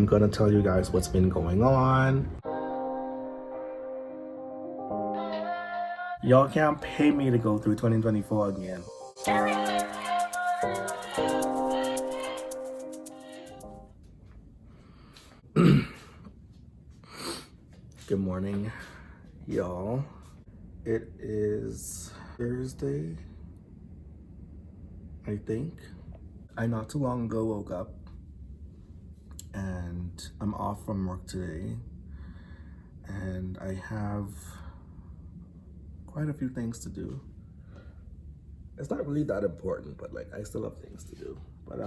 I'm gonna tell you guys what's been going on. Y'all can't pay me to go through 2024 again. Good morning, y'all. It is Thursday, I think. I not too long ago woke up and I'm off from work today, and I have quite a few things to do. It's not really that important, but like I still have things to do. But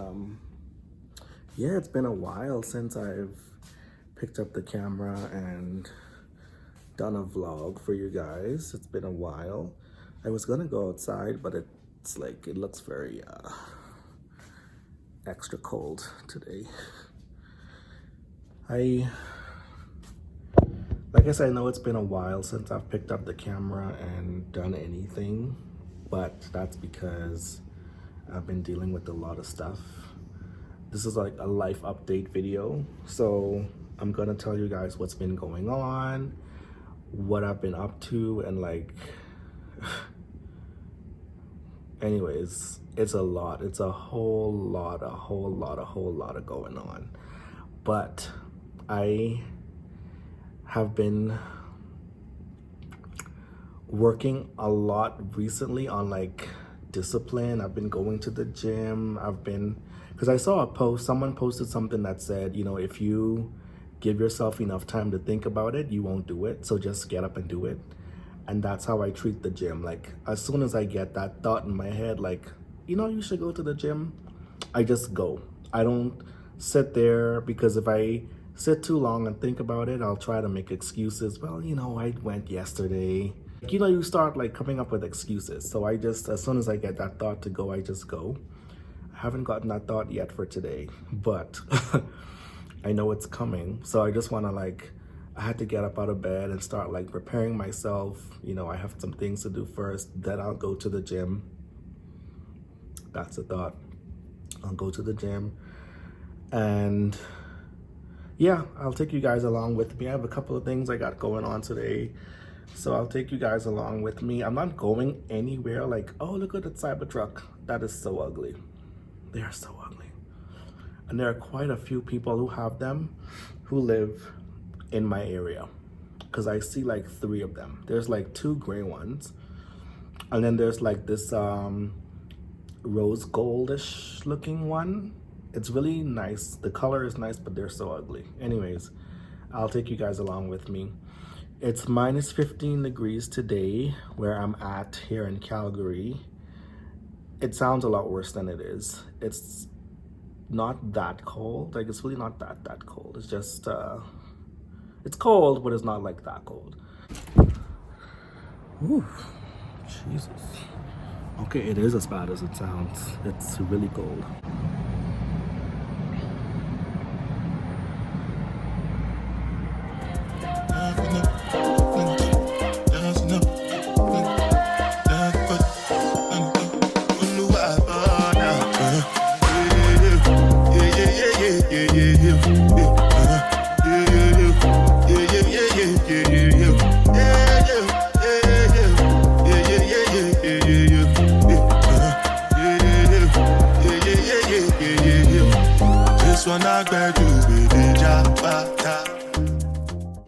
yeah, it's been a while since I've picked up the camera and done a vlog for you guys. It's been a while. I was gonna go outside, but it's like it looks very extra cold today. Like I said, I know it's been a while since I've picked up the camera and done anything, but that's because I've been dealing with a lot of stuff. This is like a life update video, so I'm gonna tell you guys what's been going on, what I've been up to, and like anyways, it's a lot. It's a whole lot of going on. But I have been working a lot recently on like discipline. I've been going to the gym. Because I saw a post, someone posted something that said, you know, if you give yourself enough time to think about it, you won't do it. So just get up and do it. And that's how I treat the gym. Like as soon as I get that thought in my head, like, you know, you should go to the gym, I just go. I don't sit there, because if I sit too long and think about it, I'll try to make excuses. Well, you know, I went yesterday. You know, you start like coming up with excuses. So I just, as soon as I get that thought to go, I just go. I haven't gotten that thought yet for today, but I know it's coming. So I just want to like, I had to get up out of bed and start like preparing myself. You know, I have some things to do first, then I'll go to the gym. That's the thought. I'll go to the gym, and yeah, I'll take you guys along with me. I have a couple of things I got going on today, so I'll take you guys along with me. I'm not going anywhere like, oh, look at that Cybertruck. That is so ugly. They are so ugly. And there are quite a few people who have them who live in my area, because I see like 3 of them. There's like 2 gray ones, and then there's like this rose goldish looking one. It's really nice. The color is nice, but they're so ugly. Anyways, I'll take you guys along with me. It's minus 15 degrees today where I'm at here in Calgary. It sounds a lot worse than it is. It's not that cold. Like, it's really not that cold. It's just it's cold, but it's not like that cold. Ooh, Jesus. Okay, it is as bad as it sounds. It's really cold.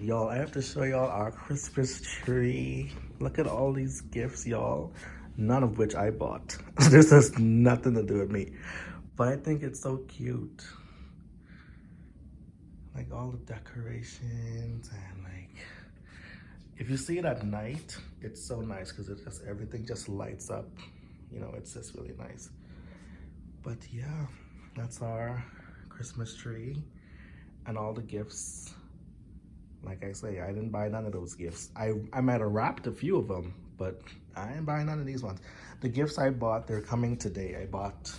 Y'all, I have to show y'all our Christmas tree. Look at all these gifts, y'all. None of which I bought. This has nothing to do with me. But I think it's so cute. Like all the decorations, and like, if you see it at night, it's so nice because it just, everything just lights up. You know, it's just really nice. But yeah, that's our Christmas tree and all the gifts. Like I say, I didn't buy none of those gifts. I might have wrapped a few of them, but I ain't buying none of these ones. The gifts I bought, they're coming today. I bought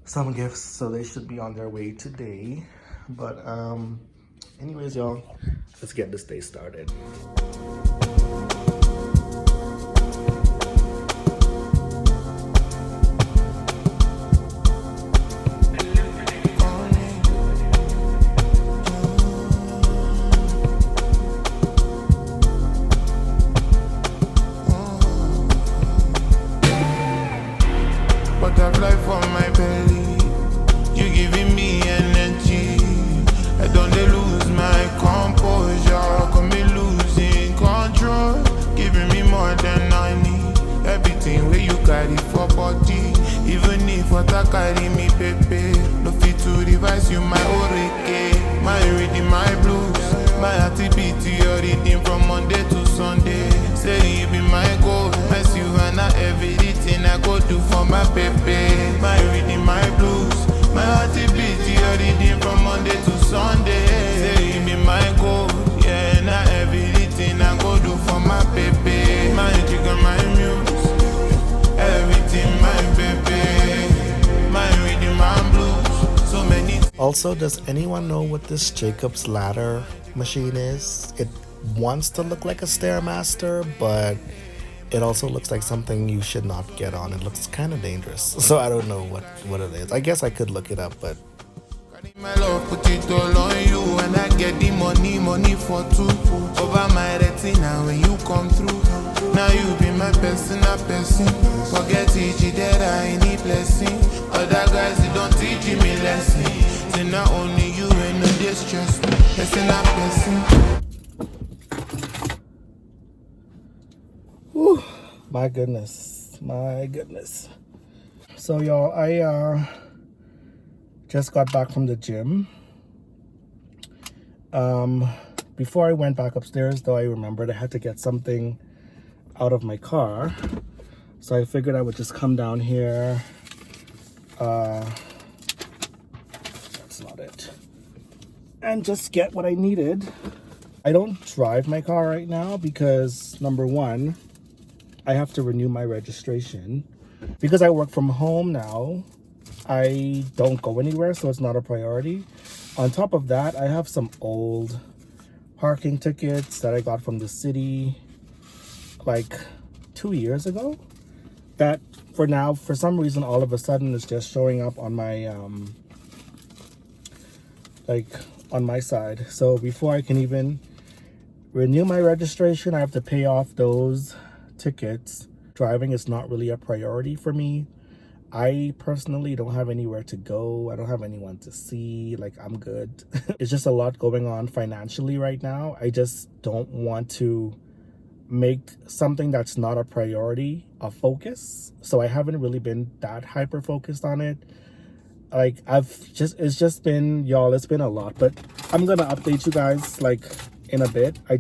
some gifts, so they should be on their way today. But anyways, y'all, let's get this day started. beauty, everything from Monday to Sunday. Say you be my goal, my Silvana, everything I go do for my baby. My reading, my blues, my hearty beat, everything from Monday to Sunday. Say you be my goal, yeah, now everything I go do for my baby. My chicken, my muse, everything my baby. My reading, my blues, so many. Also, does anyone know what this Jacob's Ladder machine is? It wants to look like a Stairmaster, but it also looks like something you should not get on. It looks kind of dangerous. So I don't know what it is. I guess I could look it up, but My love put it all on you, and I get the money for two. Over my retina when you come through. Now you be my personal person. Forget it, that I need blessing. Other guys, they don't teach me lesson. Say not only you and no distress me. Person not person. whew, my goodness. So y'all, I just got back from the gym. Before I went back upstairs, though, I remembered I had to get something out of my car. So I figured I would just come down here. That's not it. And just get what I needed. I don't drive my car right now because, number one, I have to renew my registration. Because I work from home now, I don't go anywhere, so it's not a priority. On top of that, I have some old parking tickets that I got from the city like 2 years ago that for some reason, all of a sudden is just showing up on my on my side. So before I can even renew my registration, I have to pay off those tickets. Driving is not really a priority for me. I personally don't have anywhere to go. I don't have anyone to see. Like, I'm good. It's just a lot going on financially right now. I just don't want to make something that's not a priority a focus. So I haven't really been that hyper focused on it. Like, it's just been, y'all, it's been a lot. But I'm gonna update you guys like in a bit. I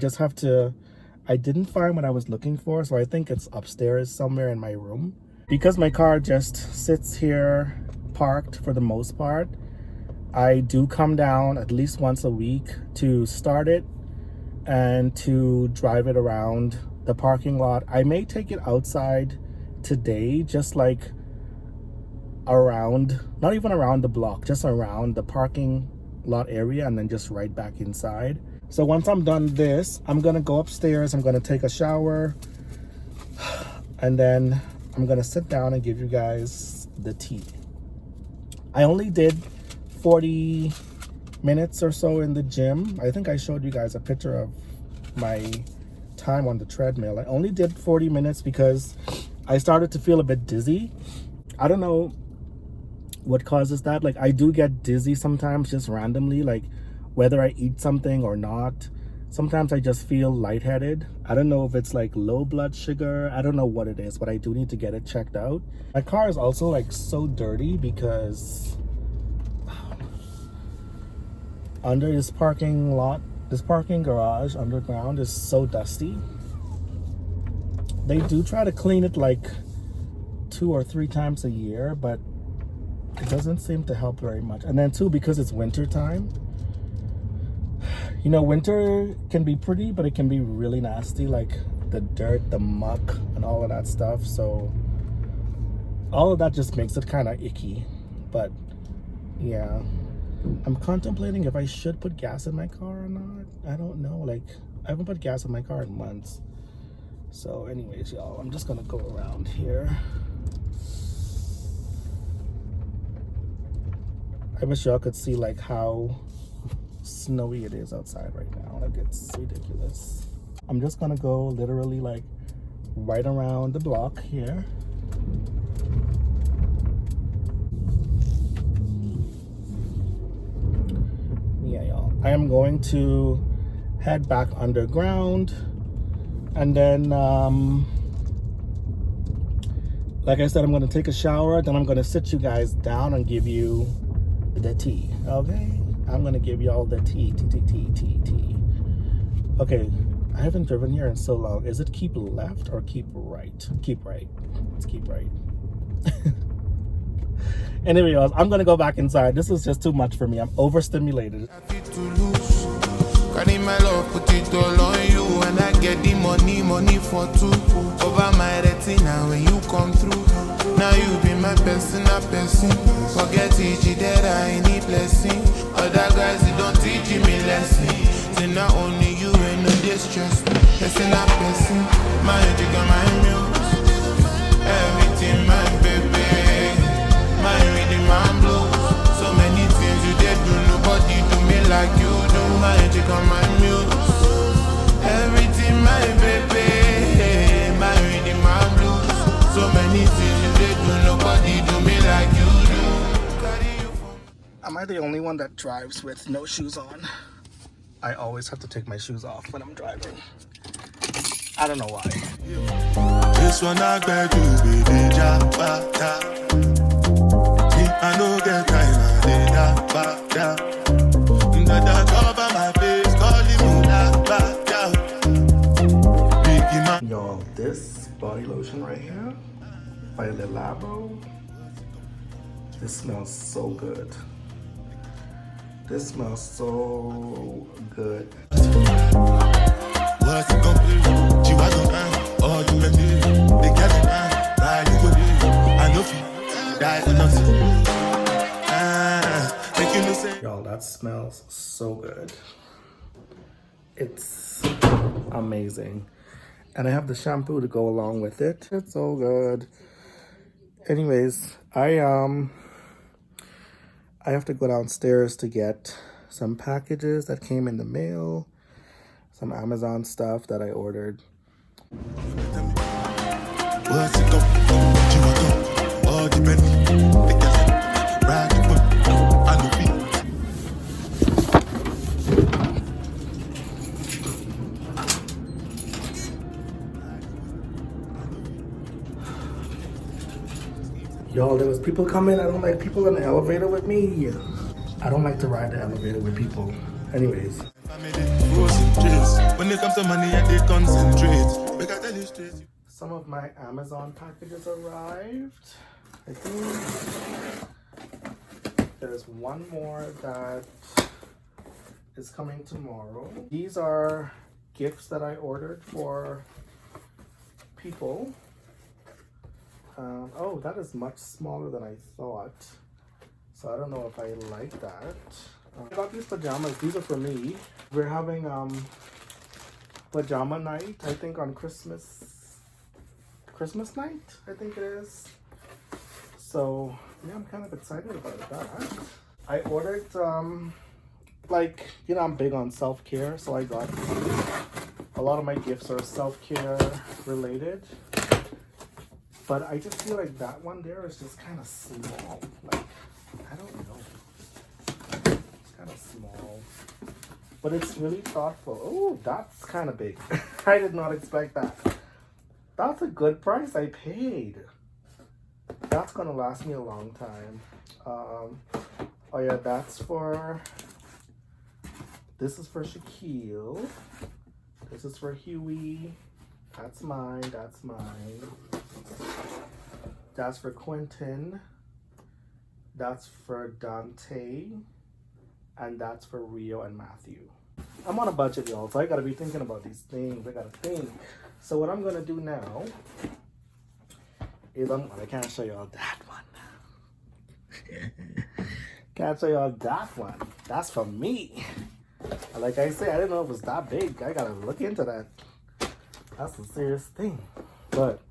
didn't find what I was looking for, so I think it's upstairs somewhere in my room. Because my car just sits here parked for the most part, I do come down at least once a week to start it and to drive it around the parking lot. I may take it outside today, just like around, not even around the block, just around the parking lot area, and then just right back inside. So once I'm done this, I'm gonna go upstairs, I'm gonna take a shower, and then I'm gonna sit down and give you guys the tea. I only did 40 minutes or so in the gym. I think I showed you guys a picture of my time on the treadmill. I only did 40 minutes because I started to feel a bit dizzy. I don't know what causes that. Like, I do get dizzy sometimes just randomly, like whether I eat something or not. Sometimes I just feel lightheaded. I don't know if it's like low blood sugar. I don't know what it is, but I do need to get it checked out. My car is also like so dirty because under this parking lot, this parking garage underground is so dusty. They do try to clean it like 2 or 3 times a year, but it doesn't seem to help very much. And then too, because it's winter time, you know, winter can be pretty, but it can be really nasty, like the dirt, the muck, and all of that stuff. So all of that just makes it kind of icky. But yeah, I'm contemplating if I should put gas in my car or not. I don't know. Like, I haven't put gas in my car in months. So anyways, y'all, I'm just gonna go around here. I wish y'all could see like how snowy it is outside right now. Like, it's ridiculous. I'm just gonna go literally like right around the block here. Yeah, y'all, I am going to head back underground, and then like I said, I'm gonna take a shower, then I'm gonna sit you guys down and give you the tea. Okay, I'm gonna give y'all the tea. Okay, I haven't driven here in so long. Is it keep left or keep right? Keep right. Let's keep right. Anyway, y'all, I'm gonna go back inside. This is just too much for me. I'm overstimulated. Happy to lose. Carry my love, put it all on you. And I get the money for two. Over my retina when you come through. Now you be my personal person. Forget it, that I need blessing. Other guys, they don't teach me lesson. Say not only you ain't no distress me. Personal person, my jigga, my muse. Everything, my baby. My reading, my blues. So many things you did do, nobody do me like you do. My jigga, my muse. Everything, my baby. My reading, my blues. So many things you did do, nobody do me like you do. Am I the only one that drives with no shoes on? I always have to take my shoes off when I'm driving. I don't know why. This one I got to be the jabata. I know get time, I did that. That cover my face, calling me Y'all, this body lotion right here by Le Labo, this smells so good. This smells so good. What's it gonna be? She was on all the men, they got it, ride it with you. I know you die for nothing. Y'all, that smells so good. It's amazing. And I have the shampoo to go along with it. It's so good. Anyways, I have to go downstairs to get some packages that came in the mail, some Amazon stuff that I ordered. What's it gonna be? All the men, ride it with I know you. Y'all, there was people coming. I don't like people in the elevator with me. I don't like to ride the elevator with people. Anyways. When it comes to money, I did concentrate. We got tell you straight. Some of my Amazon packages arrived. I think there's one more that is coming tomorrow. These are gifts that I ordered for people. Oh, that is much smaller than I thought. So I don't know if I like that. I got these pajamas. These are for me. We're having pajama night, I think, on Christmas night, I think it is. So yeah, I'm kind of excited about that. I ordered like, you know, I'm big on self-care, so I got a lot of my gifts are self-care related. But I just feel like that one there is just kind of small. Like, I don't know. It's kind of small. But it's really thoughtful. Oh, that's kind of big. I did not expect that. That's a good price I paid. That's going to last me a long time. Oh yeah, that's for... This is for Shaquille. This is for Huey. That's mine. That's mine. That's for Quentin. That's for Dante. And that's for Rio and Matthew. I'm on a budget, y'all, so I gotta be thinking about these things. I gotta think. So what I'm gonna do now is I can't show y'all that one. Can't show y'all that one. That's for me. Like I said, I didn't know it was that big. I gotta look into that. That's a serious thing. But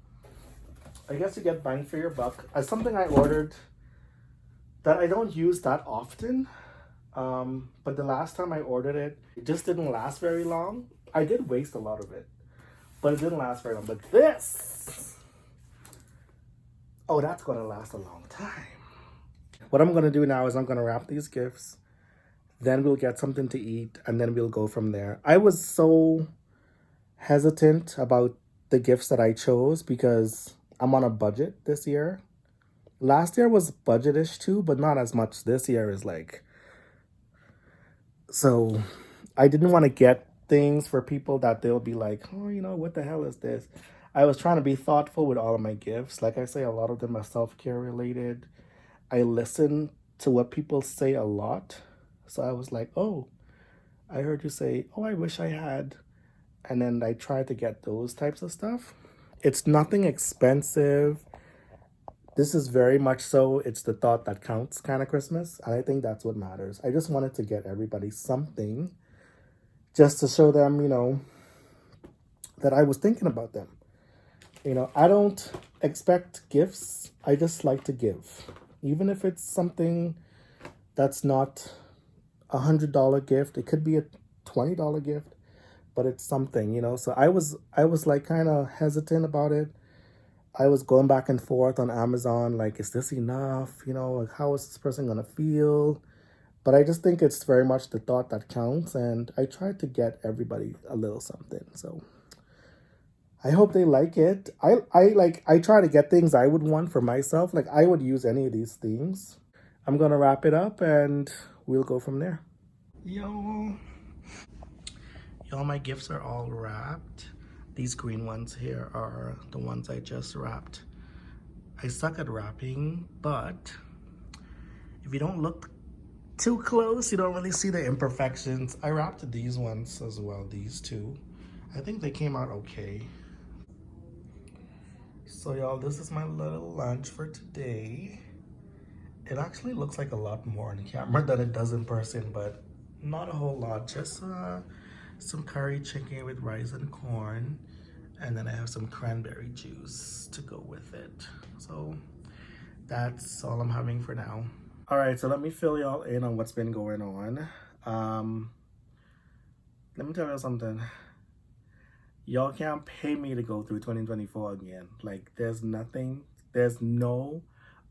I guess you get bang for your buck. Something I ordered that I don't use that often. But the last time I ordered it, it just didn't last very long. I did waste a lot of it, but it didn't last very long. But this, oh, that's gonna last a long time. What I'm gonna do now is I'm gonna wrap these gifts, then we'll get something to eat, and then we'll go from there. I was so hesitant about the gifts that I chose because I'm on a budget this year. Last year was budgetish too, but not as much. This year is like... So I didn't want to get things for people that they'll be like, oh, what the hell is this? I was trying to be thoughtful with all of my gifts. Like I say, a lot of them are self-care related. I listen to what people say a lot. So I was like, oh, I heard you say, oh, I wish I had. And then I tried to get those types of stuff. It's nothing expensive. This is very much so, it's the thought that counts kind of Christmas. And I think that's what matters. I just wanted to get everybody something just to show them, that I was thinking about them. I don't expect gifts. I just like to give. Even if it's something that's not $100 gift, it could be a $20 gift, but it's something. So I was like kind of hesitant about it. I was going back and forth on Amazon, like, is this enough? Like, how is this person gonna feel? But I just think it's very much the thought that counts, and I tried to get everybody a little something. So I hope they like it. I try to get things I would want for myself. Like, I would use any of these things. I'm gonna wrap it up and we'll go from there. Yo, my gifts are all wrapped. These green ones here are the ones I just wrapped. I suck at wrapping, but if you don't look too close, you don't really see the imperfections. I wrapped these ones as well, these two. I think they came out okay. So y'all, this is my little lunch for today. It actually looks like a lot more on camera than it does in person, but not a whole lot. Just some curry chicken with rice and corn, and then I have some cranberry juice to go with it. So that's all I'm having for now. All right, so let me fill y'all in on what's been going on. Let me tell you something. Y'all can't pay me to go through 2024 again. Like, there's no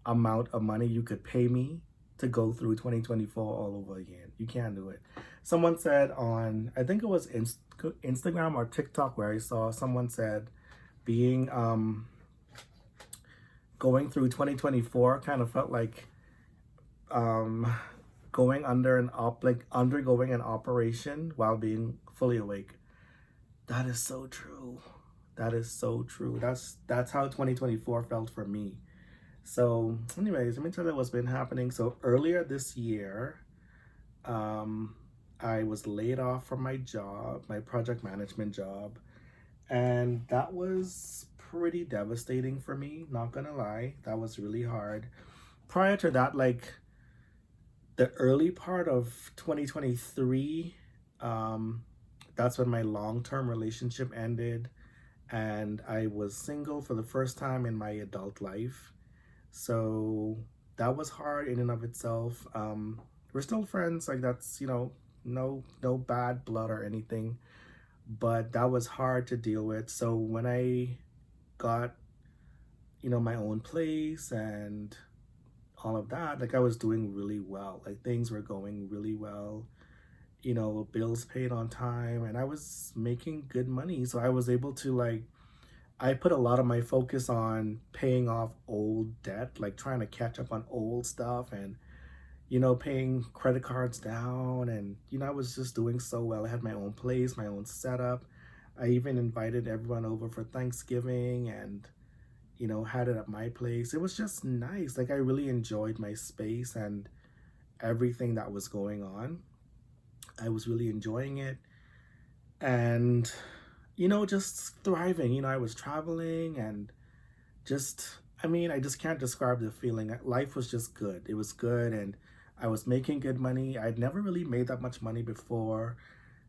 amount of money you could pay me to go through 2024 all over again. You can't do it. Someone said on, I think it was Instagram or TikTok, where I saw someone said being going through 2024 kind of felt like undergoing an operation while being fully awake. That is so true. That is so true. That's how 2024 felt for me. So anyways, let me tell you what's been happening. So earlier this year, I was laid off from my job, my project management job. And that was pretty devastating for me, not gonna lie. That was really hard. Prior to that, like the early part of 2023, that's when my long-term relationship ended, and I was single for the first time in my adult life. So that was hard in and of itself. We're still friends, like that's, no bad blood or anything, but that was hard to deal with. So when I got, my own place and all of that, like I was doing really well. Like things were going really well. Bills paid on time, and I was making good money. So I was able to I put a lot of my focus on paying off old debt, like trying to catch up on old stuff and, paying credit cards down. And, I was just doing so well. I had my own place, my own setup. I even invited everyone over for Thanksgiving and, had it at my place. It was just nice. Like I really enjoyed my space and everything that was going on. I was really enjoying it and, just thriving. I was traveling and I just can't describe the feeling. Life was just good. It was good and I was making good money. I'd never really made that much money before.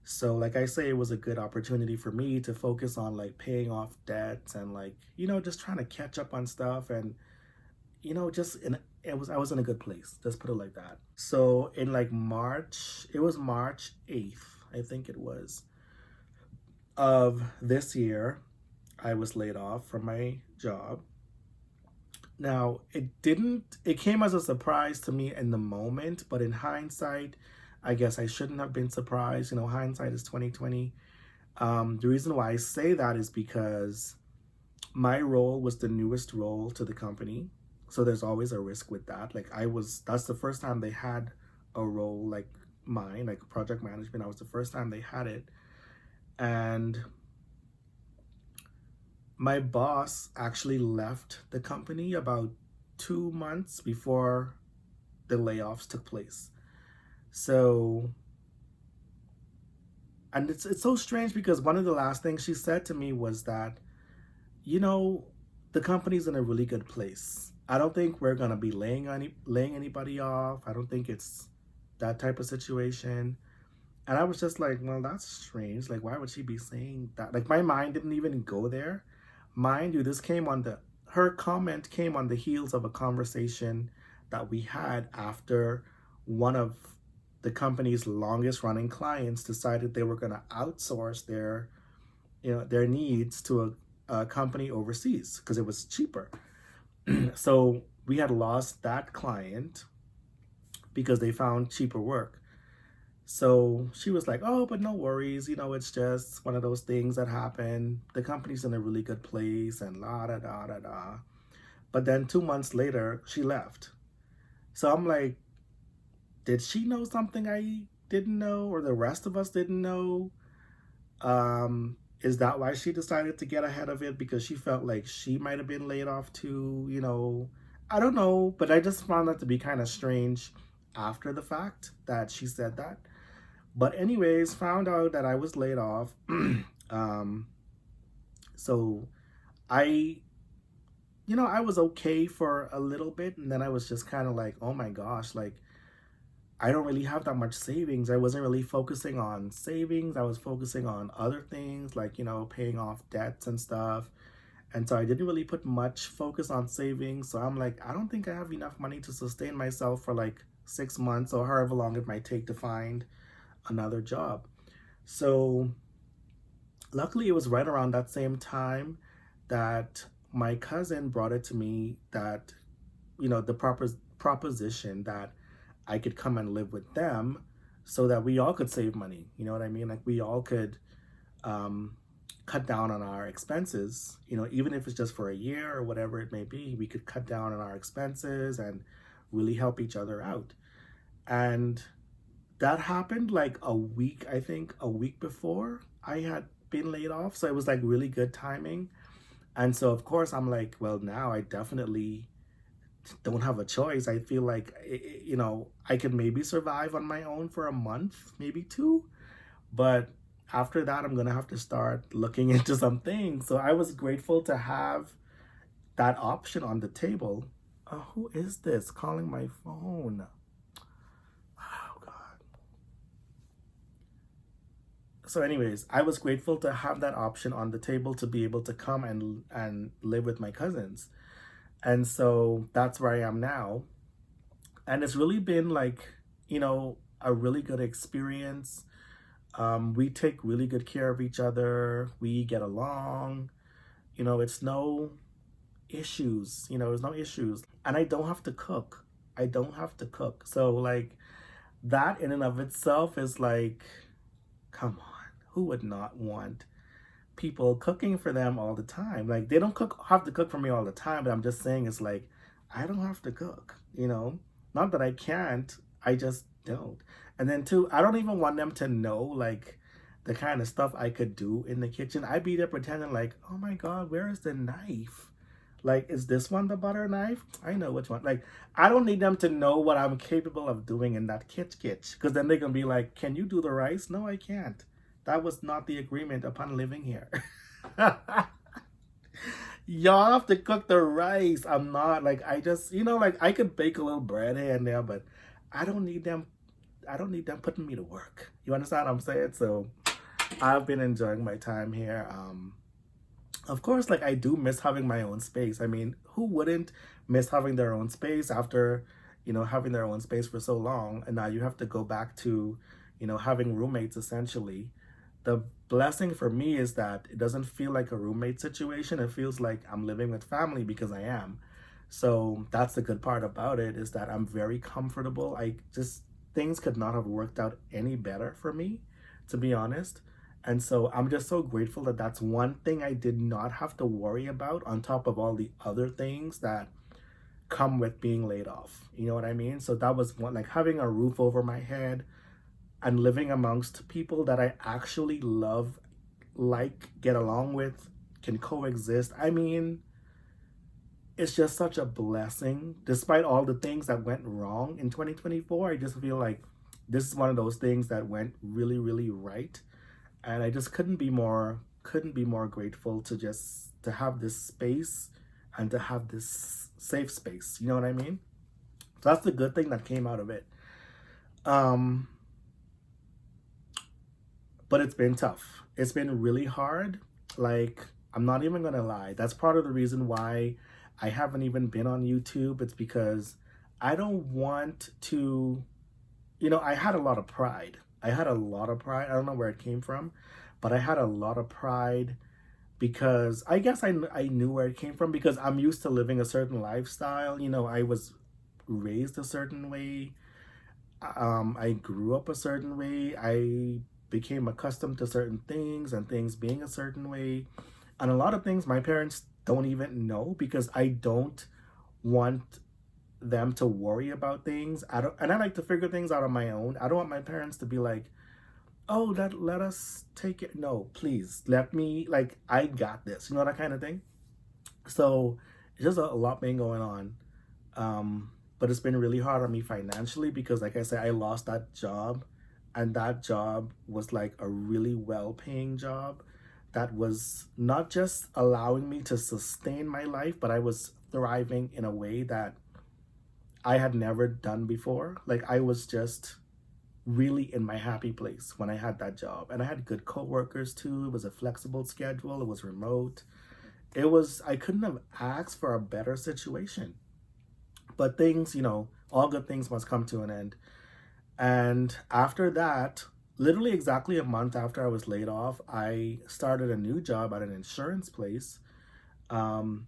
So like I say, it was a good opportunity for me to focus on paying off debts and just trying to catch up on stuff and, I was in a good place. Just put it like that. So in March, it was March 8th, I think it was, of this year, I was laid off from my job. Now, it came as a surprise to me in the moment, but in hindsight, I guess I shouldn't have been surprised. Hindsight is 2020. The reason why I say that is because my role was the newest role to the company. So there's always a risk with that. That's the first time they had a role like mine, like project management. I was the first time they had it. And my boss actually left the company about 2 months before the layoffs took place. So, and it's so strange because one of the last things she said to me was that, you know, the company's in a really good place. I don't think we're gonna be laying anybody off. I don't think it's that type of situation. And I was just like, well, that's strange. Like, why would she be saying that? Like, my mind didn't even go there. Mind you, her comment came on the heels of a conversation that we had after one of the company's longest running clients decided they were going to outsource their needs to a company overseas because it was cheaper. So we had lost that client because they found cheaper work. So she was like, oh, but no worries. It's just one of those things that happen. The company's in a really good place and la da da da da. But then 2 months later, she left. So I'm like, did she know something I didn't know or the rest of us didn't know? Is that why she decided to get ahead of it? Because she felt like she might have been laid off too, I don't know. But I just found that to be kind of strange after the fact that she said that. But anyways, found out that I was laid off. So I, I was okay for a little bit. And then I was just kind of like, oh my gosh, like, I don't really have that much savings. I wasn't really focusing on savings. I was focusing on other things like, paying off debts and stuff. And so I didn't really put much focus on savings. So I'm like, I don't think I have enough money to sustain myself for like 6 months or however long it might take to find another job. So luckily it was right around that same time that my cousin brought it to me that, the proposition that I could come and live with them so that we all could save money. You know what I mean? Like we all could cut down on our expenses, even if it's just for a year or whatever it may be, we could cut down on our expenses and really help each other out. And that happened like a week before I had been laid off. So it was like really good timing. And so, of course, I'm like, well, now I definitely don't have a choice. I feel like, I could maybe survive on my own for a month, maybe two. But after that, I'm going to have to start looking into some things. So I was grateful to have that option on the table. Who is this calling my phone? Oh, God. So anyways, I was grateful to have that option on the table to be able to come and live with my cousins. And so that's where I am now. And it's really been like, a really good experience. We take really good care of each other. We get along. It's no issues. There's no issues. And I don't have to cook. So like that in and of itself is like, come on, who would not want people cooking for them all the time? Like they don't have to cook for me all the time, but I'm just saying it's like I don't have to cook, not that I can't, I just don't. And then two, I don't even want them to know like the kind of stuff I could do in the kitchen. I'd be there pretending like, oh my God, where is the knife? Like, is this one the butter knife? I know which one. Like, I don't need them to know what I'm capable of doing in that kitchen, because then they're gonna be like, can you do the rice? No, I can't. That was not the agreement upon living here. Y'all have to cook the rice. I'm not like, I just, like I could bake a little bread here and there, but I don't need them putting me to work. You understand what I'm saying? So I've been enjoying my time here. Of course, like I do miss having my own space. I mean, who wouldn't miss having their own space after, having their own space for so long? And now you have to go back to, having roommates essentially. The blessing for me is that it doesn't feel like a roommate situation. It feels like I'm living with family because I am. So that's the good part about it, is that I'm very comfortable. Things could not have worked out any better for me, to be honest. And so I'm just so grateful that that's one thing I did not have to worry about on top of all the other things that come with being laid off. You know what I mean? So that was one, like having a roof over my head and living amongst people that I actually love get along with, can coexist. I mean, it's just such a blessing. Despite all the things that went wrong in 2024, I just feel like this is one of those things that went really, really right. And I just couldn't be more grateful to have this space and to have this safe space. You know what I mean? So that's the good thing that came out of it. Um, but it's been tough. It's been really hard. Like, I'm not even gonna lie. That's part of the reason why I haven't even been on YouTube. It's because I don't want to, I had a lot of pride. I had a lot of pride. I don't know where it came from, but I had a lot of pride because I guess I knew where it came from because I'm used to living a certain lifestyle. I was raised a certain way. I grew up a certain way. I became accustomed to certain things and things being a certain way. And a lot of things my parents don't even know because I don't want them to worry about things. And I like to figure things out on my own. I don't want my parents to be like, oh, let us take it. No, please let me, like, I got this, that kind of thing. So it's just a lot been going on. But it's been really hard on me financially because, like I said, I lost that job, and that job was like a really well-paying job that was not just allowing me to sustain my life, but I was thriving in a way that I had never done before. Like, I was just really in my happy place when I had that job. And I had good coworkers too. It was a flexible schedule. It was remote. I couldn't have asked for a better situation. But things, all good things must come to an end. And after that, literally exactly a month after I was laid off, I started a new job at an insurance place. Um,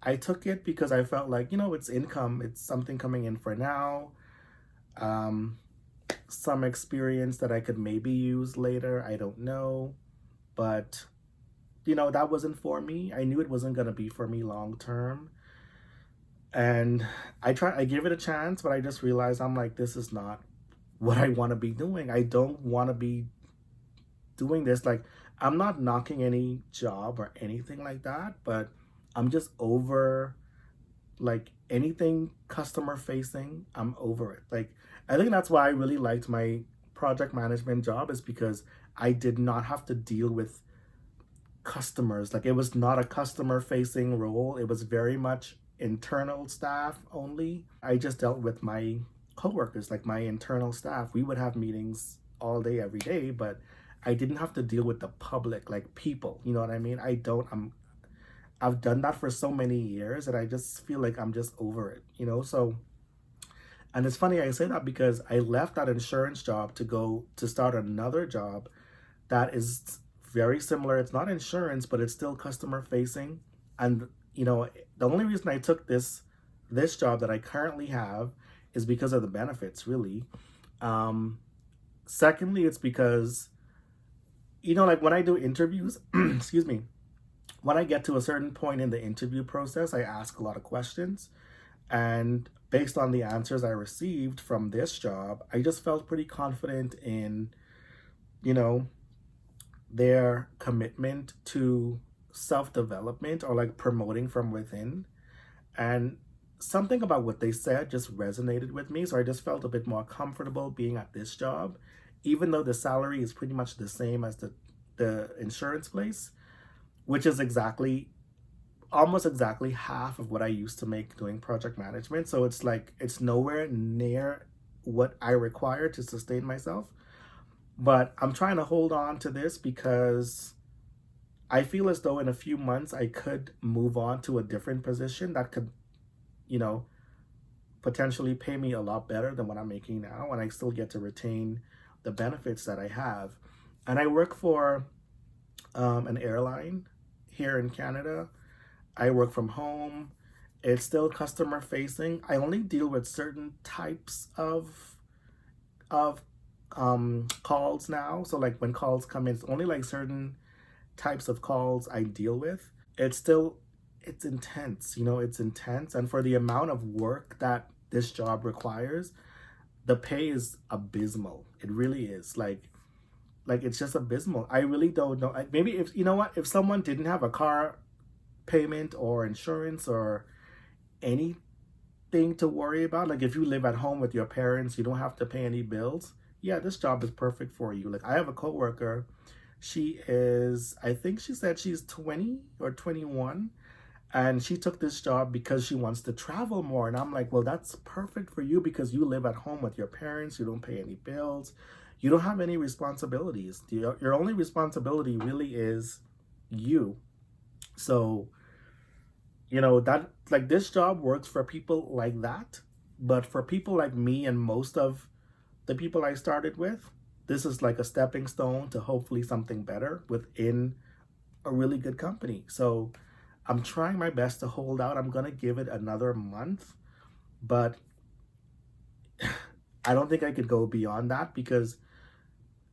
I took it because I felt like, it's income, it's something coming in for now. Some experience that I could maybe use later, I don't know. But, that wasn't for me. I knew it wasn't going to be for me long term. And I gave it a chance, but I just realized I'm like, this is not what I want to be doing. I don't want to be doing this. Like, I'm not knocking any job or anything like that, but I'm just over, like, anything customer facing. I'm over it. Like, I think that's why I really liked my project management job, is because I did not have to deal with customers. Like, it was not a customer facing role. It was very much internal staff only. I just dealt with my coworkers, like my internal staff. We would have meetings all day, every day, but I didn't have to deal with the public, like people. You know what I mean? I've done that for so many years, and I just feel like I'm just over it, So, and it's funny I say that because I left that insurance job to go to start another job that is very similar. It's not insurance, but it's still customer facing. And the only reason I took this job that I currently have is because of the benefits, really. Secondly, it's because, like when I do interviews, excuse me, when I get to a certain point in the interview process, I ask a lot of questions. And based on the answers I received from this job, I just felt pretty confident in, their commitment to self-development, or like promoting from within. And something about what they said just resonated with me, so I just felt a bit more comfortable being at this job, even though the salary is pretty much the same as the insurance place, which is almost exactly half of what I used to make doing project management. So it's like, it's nowhere near what I require to sustain myself. But I'm trying to hold on to this because I feel as though in a few months I could move on to a different position that could, potentially pay me a lot better than what I'm making now, and I still get to retain the benefits that I have. And I work for an airline here in Canada. I work from home. It's still customer facing. I only deal with certain types of calls now. So like when calls come in, it's only like certain types of calls I deal with. It's intense, it's intense. And for the amount of work that this job requires, the pay is abysmal. It really is. Like, Like, it's just abysmal. I really don't know. Maybe if, you know what, if someone didn't have a car payment or insurance or anything to worry about, like if you live at home with your parents, you don't have to pay any bills. Yeah, this job is perfect for you. Like, I have a coworker. She is, I think she said she's 20 or 21, and she took this job because she wants to travel more. And I'm like, well, that's perfect for you because you live at home with your parents. You don't pay any bills. You don't have any responsibilities. Your only responsibility really is you. So, that, like, this job works for people like that. But for people like me and most of the people I started with, this is like a stepping stone to hopefully something better within a really good company. So I'm trying my best to hold out. I'm going to give it another month, but I don't think I could go beyond that because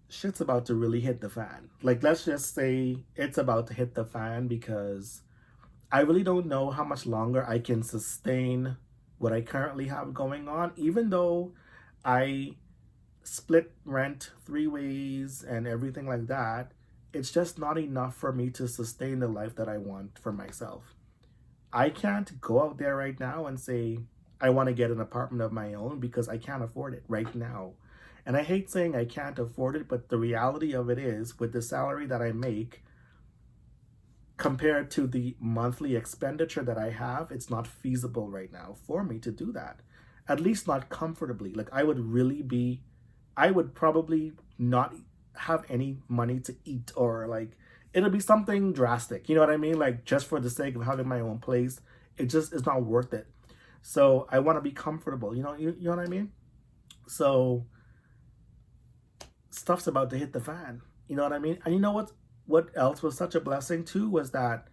shit's about to really hit the fan. Like, let's just say it's about to hit the fan because I really don't know how much longer I can sustain what I currently have going on, even though I split rent 3 ways and everything like that. It's just not enough for me to sustain the life that I want for myself. I can't go out there right now and say I want to get an apartment of my own because I can't afford it right now. And I hate saying I can't afford it, but the reality of it is, with the salary that I make compared to the monthly expenditure that I have, it's not feasible right now for me to do that. At least not comfortably. Like, I would probably not have any money to eat, or like it'll be something drastic. You know what I mean? Like, just for the sake of having my own place, it just is not worth it. So I want to be comfortable. You know what I mean? So stuff's about to hit the fan. You know what I mean? And you know what else was such a blessing too was that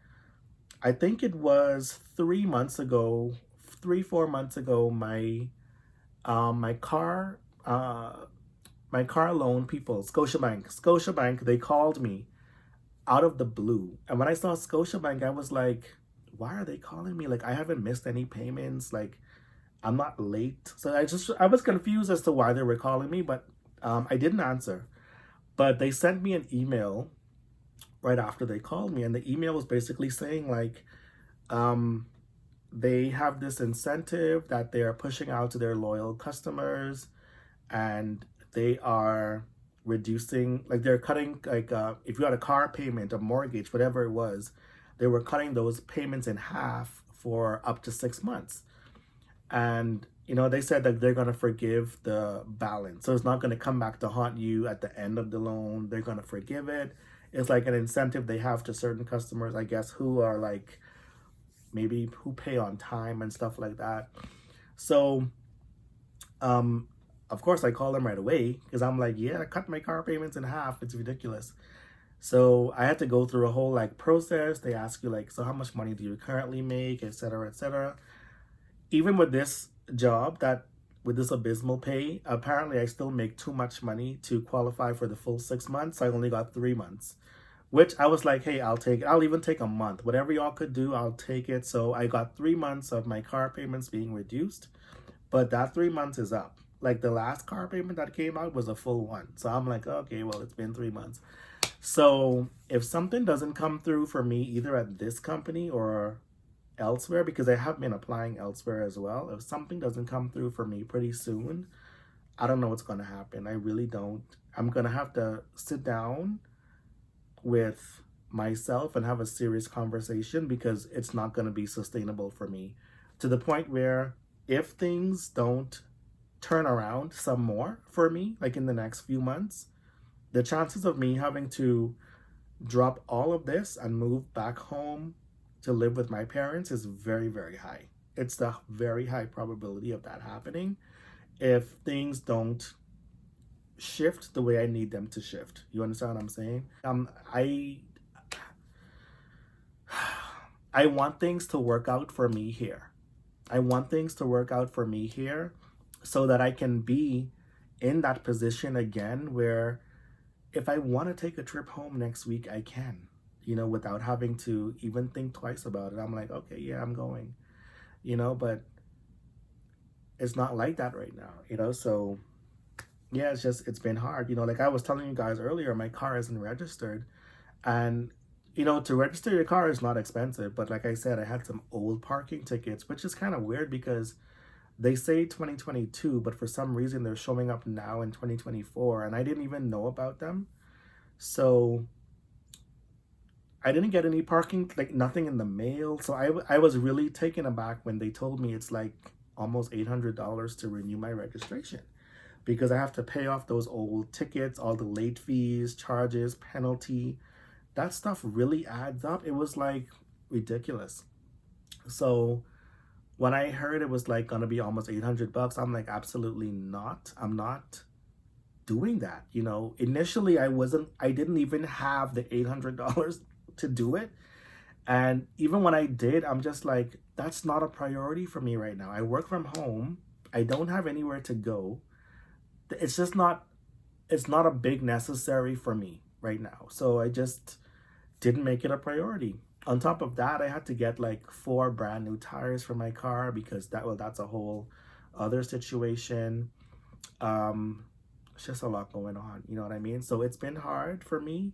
I think it was 3 months ago, 4 months ago, my car loan people, Scotiabank, they called me out of the blue. And when I saw Scotiabank, I was like, why are they calling me? Like, I haven't missed any payments. Like, I'm not late. So I was confused as to why they were calling me, but I didn't answer. But they sent me an email right after they called me. And the email was basically saying, like, they have this incentive that they are pushing out to their loyal customers, and they are reducing, like, they're cutting, like, if you had a car payment, a mortgage, whatever it was, they were cutting those payments in half for up to 6 months. And they said that they're going to forgive the balance, so it's not going to come back to haunt you at the end of the loan. They're going to forgive it. It's like an incentive they have to certain customers, I guess, who are like, maybe who pay on time and stuff like that. So of course I call them right away because I'm like, yeah, I cut my car payments in half. It's ridiculous. So I had to go through a whole like process. They ask you like, so how much money do you currently make, etc., etc. Even with this job, with this abysmal pay, apparently I still make too much money to qualify for the full 6 months. I only got 3 months, which I was like, hey, I'll take it. I'll even take a month. Whatever y'all could do, I'll take it. So I got 3 months of my car payments being reduced, but that 3 months is up. Like, the last car payment that came out was a full one. So I'm like, okay, well, it's been 3 months. So if something doesn't come through for me, either at this company or elsewhere, because I have been applying elsewhere as well, if something doesn't come through for me pretty soon, I don't know what's going to happen. I really don't. I'm going to have to sit down with myself and have a serious conversation, because it's not going to be sustainable for me, to the point where if things don't turn around some more for me, like in the next few months, the chances of me having to drop all of this and move back home to live with my parents is very, very high. It's the very high probability of that happening if things don't shift the way I need them to shift. You understand what I'm saying? I want things to work out for me here. I want things to work out for me here so that I can be in that position again where if I want to take a trip home next week, I can, without having to even think twice about it. I'm like, okay, yeah, I'm going, but it's not like that right now, so Yeah, it's been hard. Like I was telling you guys earlier, my car isn't registered. And, to register your car is not expensive. But like I said, I had some old parking tickets, which is kind of weird because they say 2022, but for some reason they're showing up now in 2024. And I didn't even know about them. So I didn't get any parking, like nothing in the mail. So I was really taken aback when they told me it's like almost $800 to renew my registration because I have to pay off those old tickets, all the late fees, charges, penalty. That stuff really adds up. It was like ridiculous. So when I heard it was like gonna be almost $800, I'm like, absolutely not. I'm not doing that. Initially I didn't even have the $800 to do it. And even when I did, I'm just like, that's not a priority for me right now. I work from home. I don't have anywhere to go. It's just not, it's not a big necessary for me right now. So I just didn't make it a priority. On top of that, I had to get like 4 brand new tires for my car because that's a whole other situation. Um, it's just a lot going on, you know what I mean? So it's been hard for me.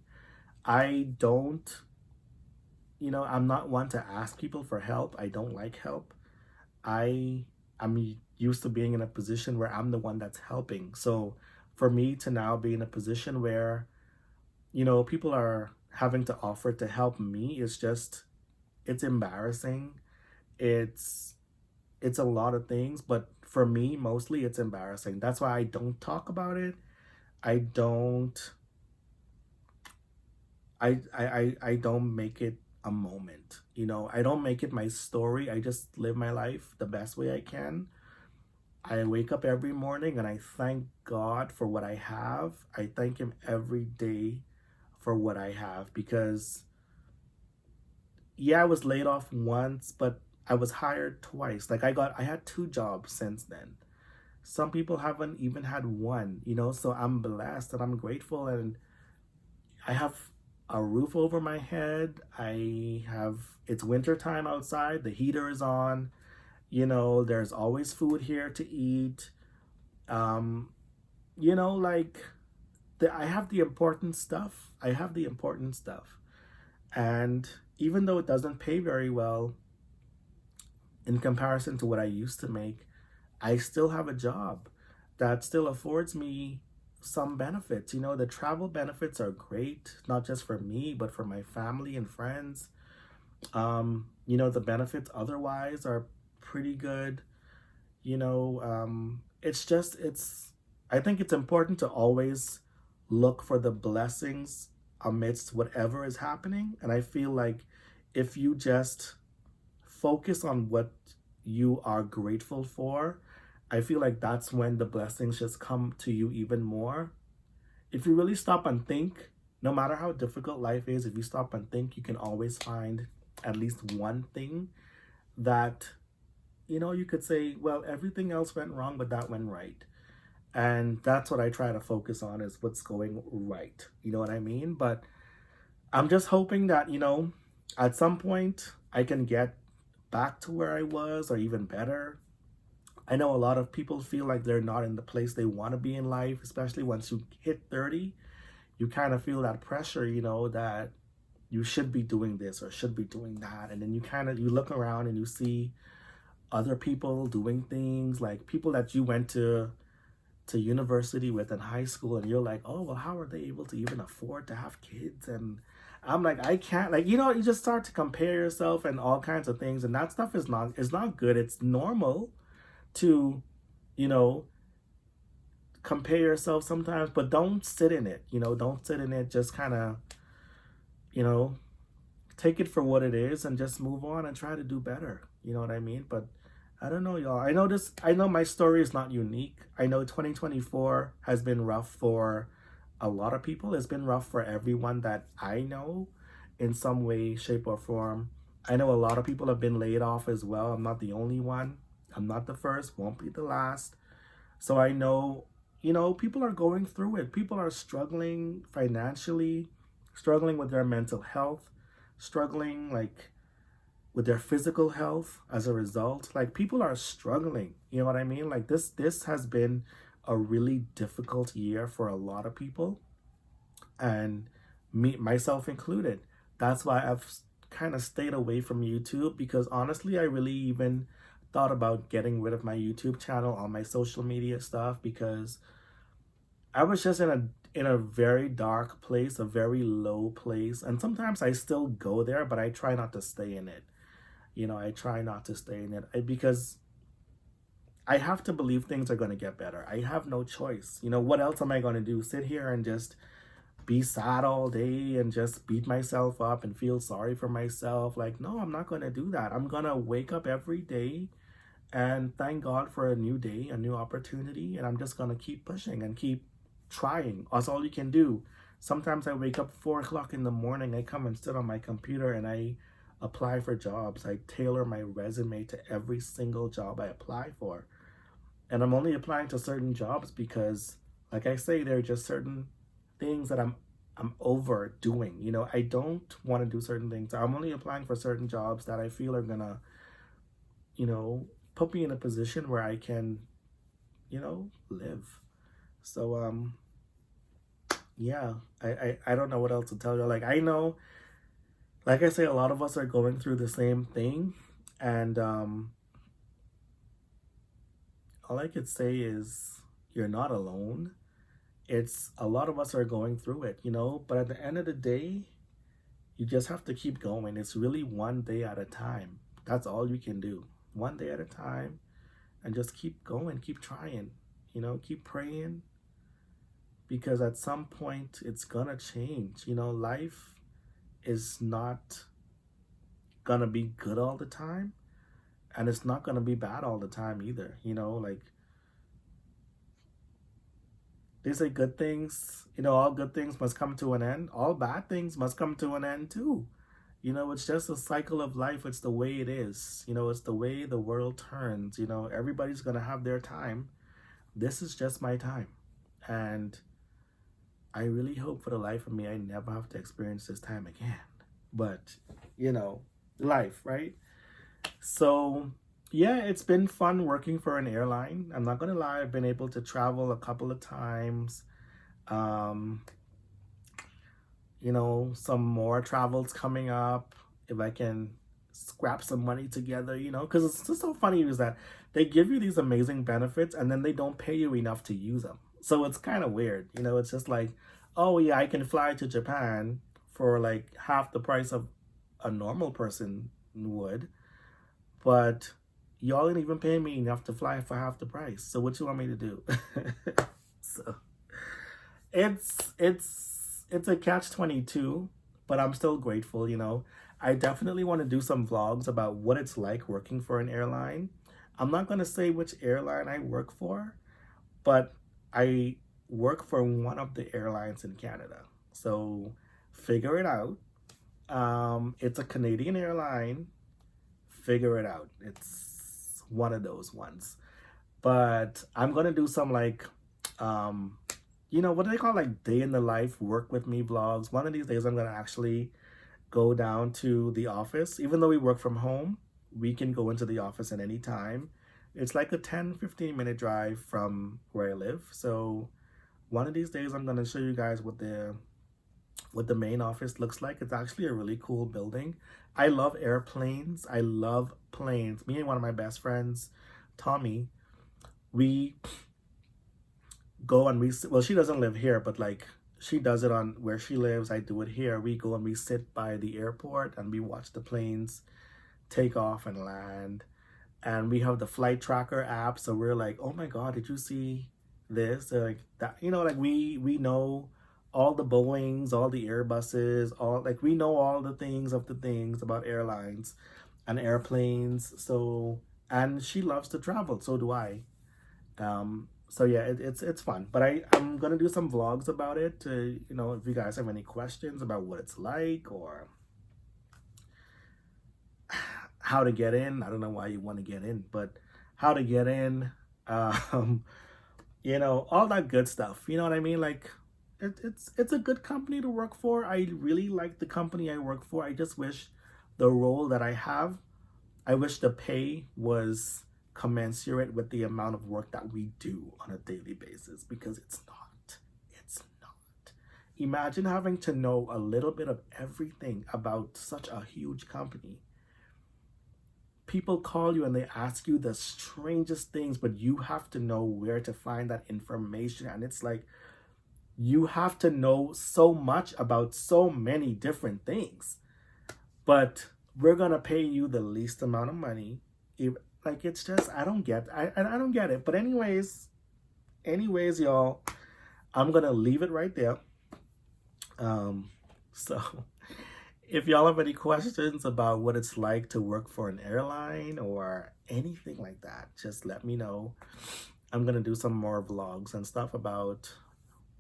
I don't, I'm not one to ask people for help. I don't like help. I'm used to being in a position where I'm the one that's helping. So for me to now be in a position where, people are having to offer to help me, it's embarrassing. It's it's a lot of things, but for me mostly it's embarrassing. That's why I don't talk about it. I don't I don't make it a moment. I don't make it my story. I just live my life the best way I can. I wake up every morning and I thank God for what I have. I thank him every day for what I have because yeah, I was laid off once, but I was hired twice. Like I had 2 jobs since then. Some people haven't even had one, so I'm blessed and I'm grateful and I have a roof over my head. It's winter time outside, the heater is on, there's always food here to eat. Um, like I have the important stuff. I have the important stuff. And even though it doesn't pay very well in comparison to what I used to make, I still have a job that still affords me some benefits. The travel benefits are great, not just for me, but for my family and friends. The benefits otherwise are pretty good. I think it's important to always look for the blessings amidst whatever is happening. And I feel like if you just focus on what you are grateful for, I feel like that's when the blessings just come to you even more. If you really stop and think, no matter how difficult life is, if you stop and think, you can always find at least one thing that, you could say, well, everything else went wrong, but that went right. And that's what I try to focus on is what's going right. You know what I mean? But I'm just hoping that, at some point I can get back to where I was or even better. I know a lot of people feel like they're not in the place they want to be in life, especially once you hit 30. You kind of feel that pressure, that you should be doing this or should be doing that. And then you look around and you see other people doing things like people that you went to university with in high school, and you're like, oh, well, how are they able to even afford to have kids? And I'm like, I can't, like, you just start to compare yourself and all kinds of things, and that stuff is not good. It's normal to, you know, compare yourself sometimes, but don't sit in it. Don't sit in it. Just kind of, you know, take it for what it is and just move on and try to do better. You know what I mean? But I don't know, y'all. I know my story is not unique. I know 2024 has been rough for a lot of people. It's been rough for everyone that I know in some way, shape, or form. I know a lot of people have been laid off as well. I'm not the only one. I'm not the first, won't be the last. So I know, people are going through it. People are struggling financially, struggling with their mental health, struggling like with their physical health as a result. Like people are struggling. You know what I mean? Like this has been a really difficult year for a lot of people, and me myself included. That's why I've kind of stayed away from YouTube, because honestly, I really even thought about getting rid of my YouTube channel, all my social media stuff, because I was just in a very dark place, a very low place. And sometimes I still go there, but I try not to stay in it. I try not to stay in it because I have to believe things are going to get better. I have no choice. What else am I going to do? Sit here and just be sad all day and just beat myself up and feel sorry for myself? Like, no, I'm not going to do that. I'm going to wake up every day and thank God for a new day, a new opportunity. And I'm just going to keep pushing and keep trying. That's all you can do. Sometimes I wake up 4 o'clock in the morning. I come and sit on my computer and I apply for jobs. I tailor my resume to every single job I apply for. And I'm only applying to certain jobs because, like I say, there are just certain things that I'm overdoing. I don't want to do certain things. I'm only applying for certain jobs that I feel are gonna, put me in a position where I can, live. So yeah, I don't know what else to tell you. Like, I know, like I say, a lot of us are going through the same thing, and all I could say is you're not alone. It's a lot of us are going through it, but at the end of the day, you just have to keep going. It's really one day at a time. That's all you can do. One day at a time, and just keep going, keep trying, keep praying, because at some point it's gonna change. Life is not gonna be good all the time, and it's not gonna be bad all the time either. Like, they say good things, all good things must come to an end. All bad things must come to an end too. It's just a cycle of life. It's the way it is. It's the way the world turns. Everybody's going to have their time. This is just my time. And I really hope for the life of me, I never have to experience this time again. But, life, right? So, yeah, it's been fun working for an airline. I'm not gonna lie, I've been able to travel a couple of times. Some more travels coming up if I can scrap some money together, because it's just so funny is that they give you these amazing benefits and then they don't pay you enough to use them. So it's kind of weird, it's just like, oh yeah, I can fly to Japan for like half the price of a normal person would, but y'all didn't even pay me enough to fly for half the price. So what you want me to do? So it's a catch-22, but I'm still grateful. I definitely want to do some vlogs about what it's like working for an airline. I'm not going to say which airline I work for, but I work for one of the airlines in Canada. So figure it out. It's a Canadian airline. Figure it out. It's one of those ones. But I'm going to do some like, what do they call, like, day in the life work with me vlogs. One of these days I'm going to actually go down to the office. Even though we work from home, we can go into the office at any time. It's like a 10-15 minute drive from where I live. So one of these days I'm going to show you guys what the main office looks like. It's actually a really cool building. I love airplanes. I love planes. Me and one of my best friends, Tommy, we go and she doesn't live here, but like she does it on where she lives. I do it here. We go and we sit by the airport and we watch the planes take off and land. And we have the flight tracker app. So we're like, oh my God, did you see this? Like that, like we know all the Boeings, all the Airbuses, we know all the things about airlines and airplanes. So, and she loves to travel, so do I. So yeah, it's fun. But I'm gonna do some vlogs about it. If you guys have any questions about what it's like or how to get in, I don't know why you want to get in, but how to get in, all that good stuff. You know what I mean? Like, it's a good company to work for. I really like the company I work for. I just wish the role that I have, I wish the pay was commensurate with the amount of work that we do on a daily basis, because it's not. It's not. Imagine having to know a little bit of everything about such a huge company. People call you and they ask you the strangest things, but you have to know where to find that information. And it's like, you have to know so much about so many different things, but we're gonna pay you the least amount of money. Like, it's just, I don't get it. But anyways, y'all, I'm gonna leave it right there. So if y'all have any questions about what it's like to work for an airline or anything like that, just let me know. I'm gonna do some more vlogs and stuff about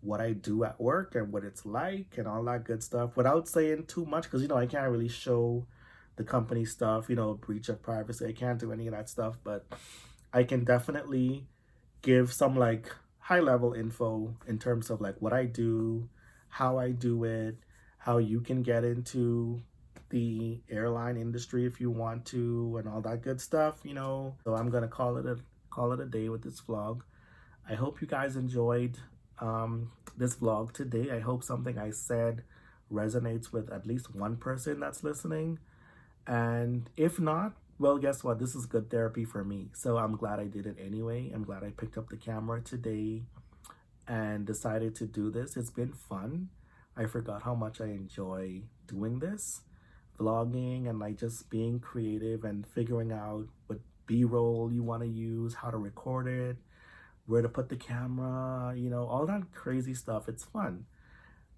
what I do at work and what it's like and all that good stuff, without saying too much, because, you know, I can't really show the company stuff, you know, breach of privacy. I can't do any of that stuff, but I can definitely give some like high level info in terms of like what I do, how I do it, how you can get into the airline industry if you want to, and all that good stuff, you know. So I'm gonna call it a day with this vlog. I hope you guys enjoyed this vlog today. I hope something I said resonates with at least one person that's listening. And if not, well, guess what? This is good therapy for me. So I'm glad I did it anyway. I'm glad I picked up the camera today and decided to do this. It's been fun. I forgot how much I enjoy doing this, vlogging, and like just being creative and figuring out what B-roll you want to use, how to record it, where to put the camera, you know, all that crazy stuff. It's fun.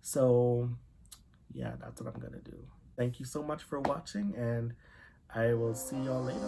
So yeah, that's what I'm gonna do. Thank you so much for watching, and I will see y'all later.